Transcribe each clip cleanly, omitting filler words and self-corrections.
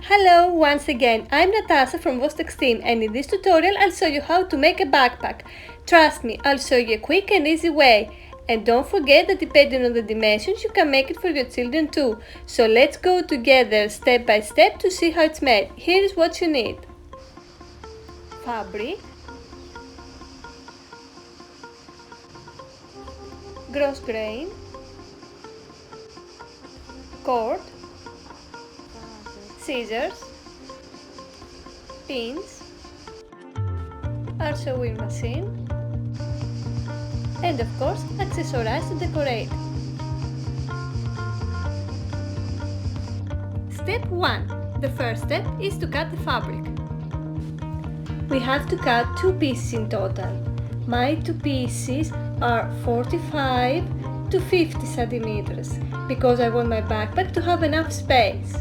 Hello once again, I'm Natasha from Vostex team, and in this tutorial I'll show you how to make a backpack. Trust me, I'll show you a quick and easy way. And don't forget that depending on the dimensions you can make it for your children too. So let's go together step by step to see how it's made. Here is what you need. Fabric, grosgrain, cord, scissors, pins, our sewing machine, and of course accessorize to decorate. Step 1. The first step is to cut the fabric. We have to cut 2 pieces in total. My 2 pieces are 45 to 50 centimeters because I want my backpack to have enough space.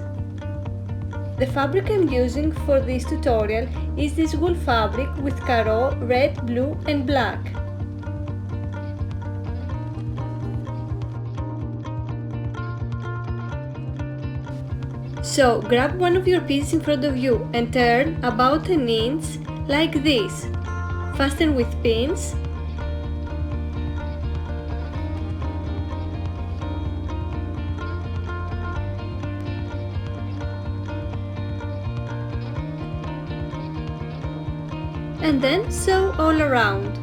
The fabric I'm using for this tutorial is this wool fabric with caro, red, blue and black. So grab one of your pieces in front of you and turn about an inch like this. Fasten with pins. And then sew all around.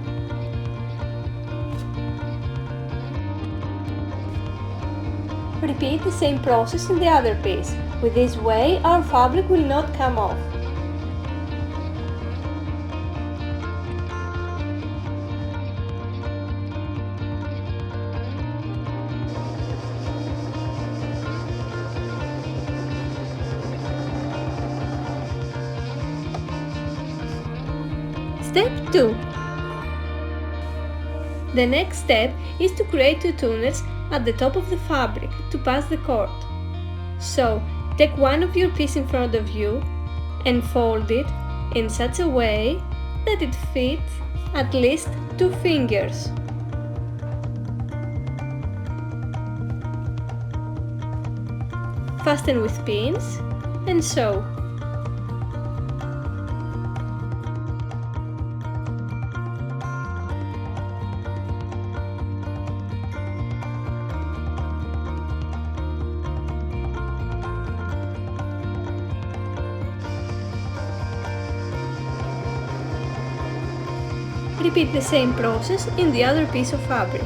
Repeat the same process in the other piece. With this way, our fabric will not come off. Step 2. The next step is to create 2 tunnels at the top of the fabric to pass the cord. So, take one of your pieces in front of you and fold it in such a way that it fits at least 2 fingers. Fasten with pins and sew. Repeat the same process in the other piece of fabric.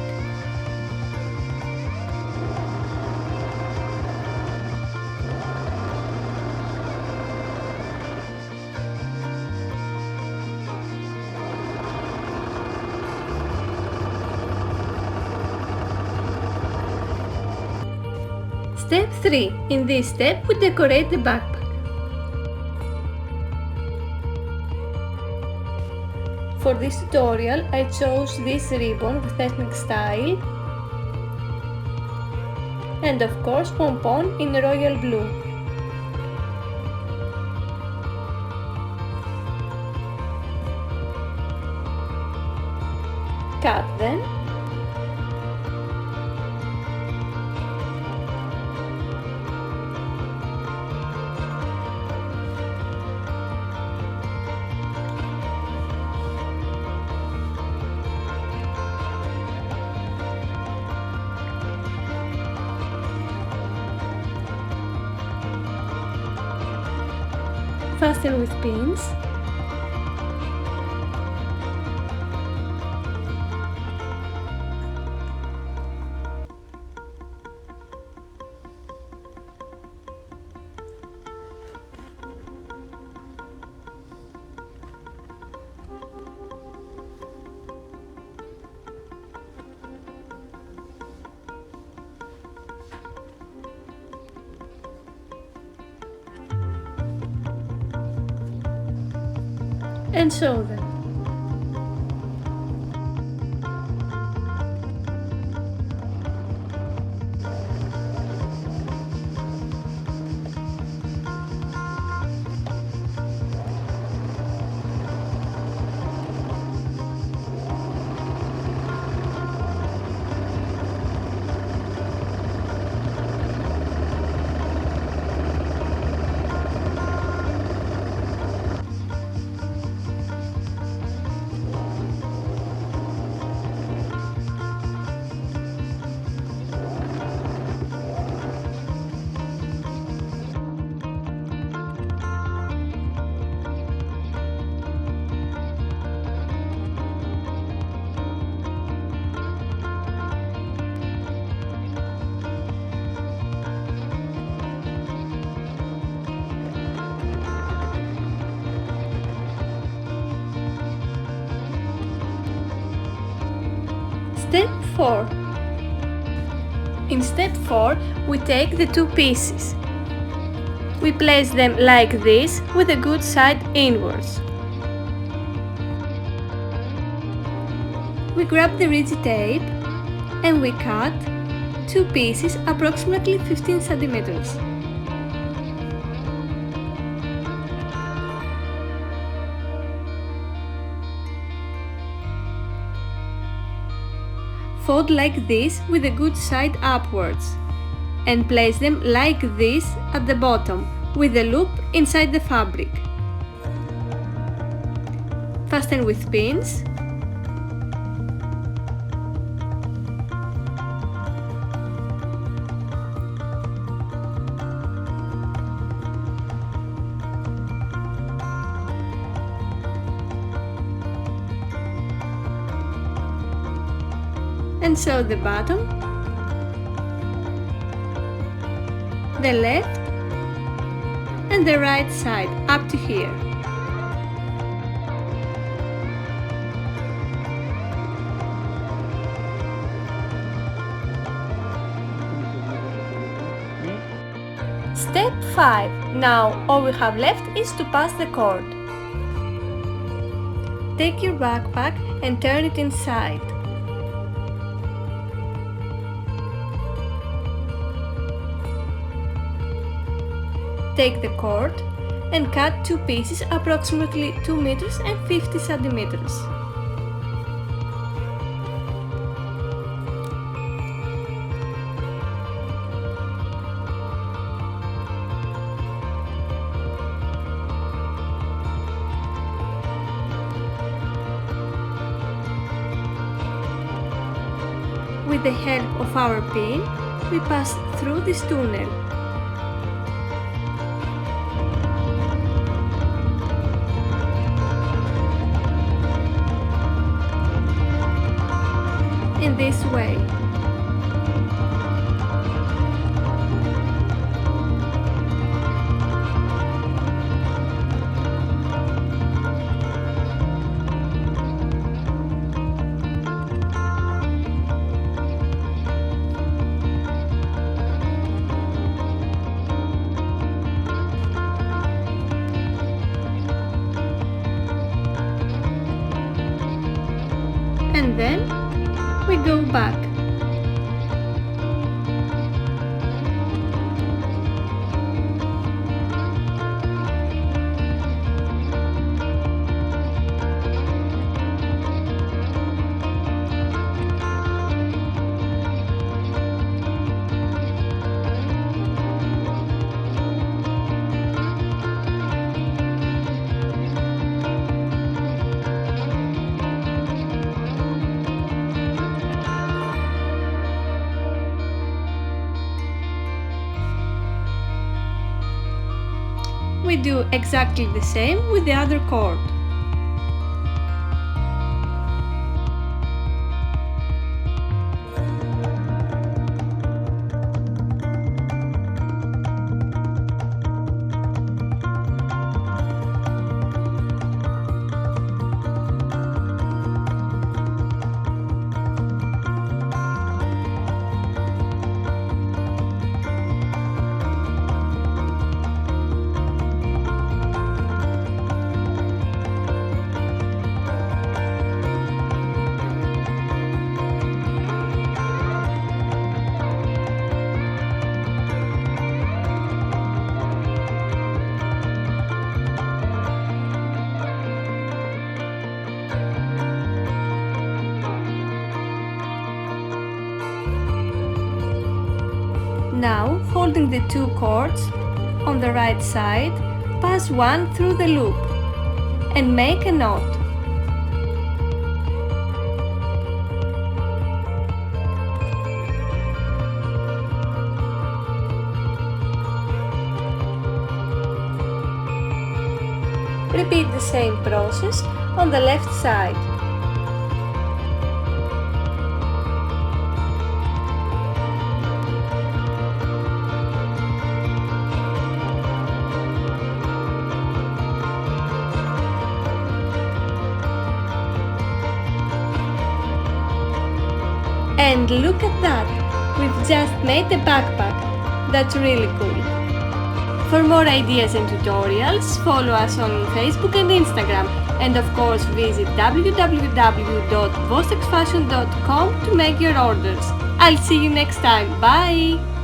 Step 3. In this step, we decorate the backpack. For this tutorial, I chose this ribbon with ethnic style and of course Pom Pon in royal blue. Cut them. Fasten with pins. And sew them. Step 4. In step 4, we take the two pieces. We place them like this with the good side inwards. We grab the rigid tape and we cut two pieces approximately 15 centimeters. Fold like this with the good side upwards and place them like this at the bottom with the loop inside the fabric. Fasten with pins. And sew the bottom, the left and the right side up to here. Step 5. Now all we have left is to pass the cord. Take your backpack and turn it inside. Take the cord and cut two pieces approximately 2 meters and 50 centimeters. With the help of our pin, we pass through this tunnel. In this way. And then we go back. We do exactly the same with the other cord. Now, holding the two cords on the right side, pass one through the loop and make a knot. Repeat the same process on the left side. And look at that! We've just made a backpack. That's really cool. For more ideas and tutorials, follow us on Facebook and Instagram, and of course visit www.vostexfashion.com to make your orders. I'll see you next time. Bye!